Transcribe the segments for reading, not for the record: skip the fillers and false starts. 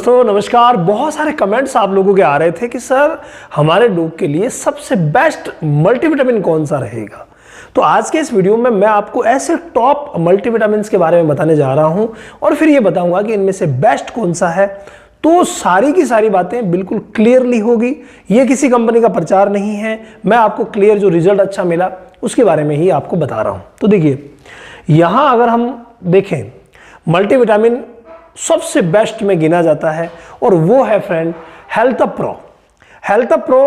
दोस्तों नमस्कार। बहुत सारे कमेंट्स आप लोगों के आ रहे थे कि सर हमारे डॉग के लिए सबसे बेस्ट मल्टीविटामिन कौन सा रहेगा। तो आज के इस वीडियो में मैं आपको ऐसे टॉप मल्टीविटामिन्स के बारे में बताने जा रहा हूं और फिर ये बताऊंगा कि इनमें से बेस्ट कौन सा है। तो सारी की सारी बातें बिल्कुल क्लियरली होगी। ये किसी कंपनी का प्रचार नहीं है, मैं आपको क्लियर जो रिजल्ट अच्छा मिला उसके बारे में ही आपको बता रहा हूं। तो देखिए यहां अगर हम देखें मल्टीविटामिन सबसे बेस्ट में गिना जाता है और वो है friend health pro. Health pro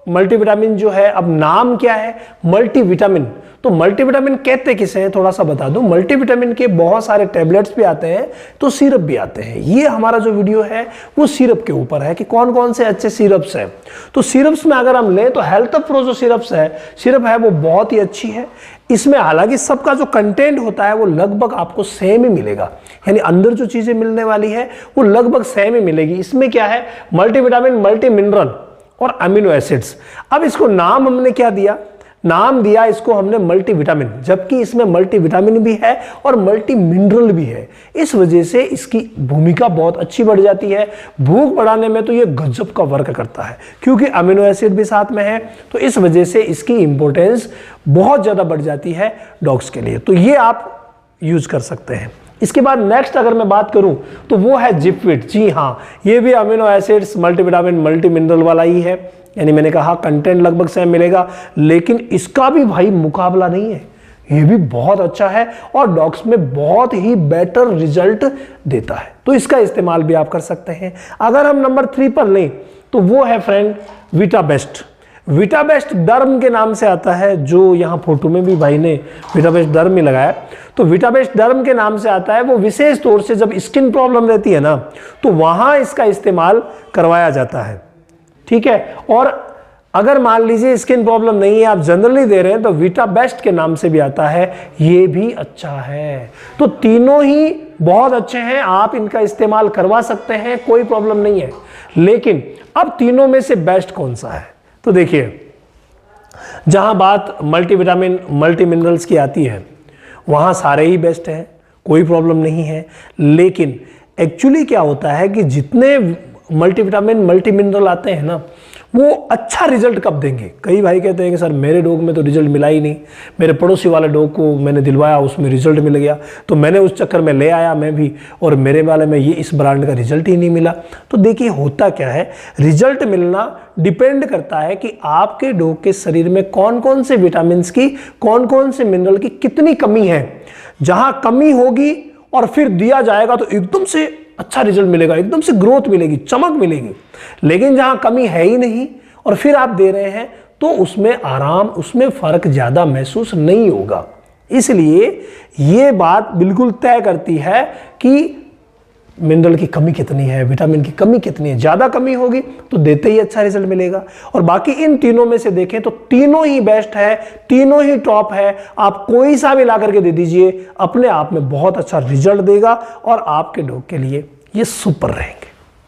multivitamin जो है, अब नाम क्या है मल्टीविटामिन, तो मल्टीविटामिन कहते किसे हैं थोड़ा सा बता दूं। मल्टीविटामिन के बहुत सारे टैबलेट्स भी आते हैं तो सिरप भी आते हैं। ये हमारा जो वीडियो है वो सिरप के ऊपर है कि कौन कौन से अच्छे सिरप्स हैं। तो सिरप्स में अगर हम लें तो हेल्थ प्रो जो सिरप है वो बहुत ही अच्छी है। इसमें हालांकि सबका जो कंटेंट होता है वो लगभग आपको सेम ही मिलेगा, यानी अंदर जो चीजें मिलने वाली है वो लगभग सेम ही मिलेगी। इसमें क्या है मल्टीविटामिन, मल्टी मिनरल और अमीनो एसिड्स। अब इसको नाम हमने क्या दिया, नाम दिया इसको हमने मल्टीविटामिन, जबकि इसमें मल्टीविटामिन भी है और मल्टी मिनरल भी है। इस वजह से इसकी भूमिका बहुत अच्छी बढ़ जाती है। भूख बढ़ाने में तो ये गजब का वर्क करता है क्योंकि अमीनो एसिड भी साथ में है, तो इस वजह से इसकी इंपॉर्टेंस बहुत ज्यादा बढ़ जाती है डॉग्स के लिए। तो ये आप यूज कर सकते हैं। इसके बाद नेक्स्ट अगर मैं बात करूं तो वो है जिपविट। जी हाँ, ये भी amino acids, multivitamin, multi mineral वाला ही है, यानी मैंने कहा कंटेंट लगभग सेम मिलेगा, लेकिन इसका भी भाई मुकाबला नहीं है। ये भी बहुत अच्छा है और डॉग्स में बहुत ही बेटर रिजल्ट देता है, तो इसका इस्तेमाल भी आप कर सकते हैं। अगर हम नंबर 3 पर लें तो वो है फ्रेंड विटाबेस्ट। विटाबेस्ट डर्म के नाम से आता है, जो यहाँ फोटो में भी भाई ने विटाबेस्ट डर्म ही लगाया। तो विटाबेस्ट डर्म के नाम से आता है, वो विशेष तौर से जब स्किन प्रॉब्लम रहती है ना तो वहां इसका इस्तेमाल करवाया जाता है, ठीक है। और अगर मान लीजिए स्किन प्रॉब्लम नहीं है, आप जनरली दे रहे हैं, तो विटाबेस्ट के नाम से भी आता है, ये भी अच्छा है। तो तीनों ही बहुत अच्छे हैं, आप इनका इस्तेमाल करवा सकते हैं, कोई प्रॉब्लम नहीं है। लेकिन अब तीनों में से बेस्ट कौन सा है, तो देखिए जहां बात मल्टीविटामिन, मल्टी मिनरल्स की आती है वहां सारे ही बेस्ट हैं, कोई प्रॉब्लम नहीं है। लेकिन एक्चुअली क्या होता है कि जितने मल्टीविटामिन, मल्टी मिनरल आते हैं ना वो अच्छा रिजल्ट कब देंगे। कई भाई कहते हैं कि सर मेरे डॉग में तो रिजल्ट मिला ही नहीं, मेरे पड़ोसी वाले डॉग को मैंने दिलवाया उसमें रिजल्ट मिल गया, तो मैंने उस चक्कर में ले आया मैं भी, और मेरे वाले में ये इस ब्रांड का रिजल्ट ही नहीं मिला। तो देखिए होता क्या है, रिजल्ट मिलना डिपेंड करता है कि आपके डॉग के शरीर में कौन कौन से विटामिन की, कौन कौन से मिनरल की कितनी कमी है। जहां कमी होगी और फिर दिया जाएगा तो एकदम से अच्छा रिजल्ट मिलेगा, एकदम से ग्रोथ मिलेगी, चमक मिलेगी। लेकिन जहां कमी है ही नहीं और फिर आप दे रहे हैं तो उसमें आराम, उसमें फर्क ज्यादा महसूस नहीं होगा। इसलिए ये बात बिल्कुल तय करती है कि मिनरल की कमी कितनी है, विटामिन की कमी कितनी है। ज्यादा कमी होगी तो देते ही अच्छा रिजल्ट मिलेगा। और बाकी इन तीनों में से देखें तो तीनों ही बेस्ट है, तीनों ही टॉप है। आप कोई सा भी ला करके दे दीजिए, अपने आप में बहुत अच्छा रिजल्ट देगा और आपके डॉग के लिए ये सुपर रहेंगे।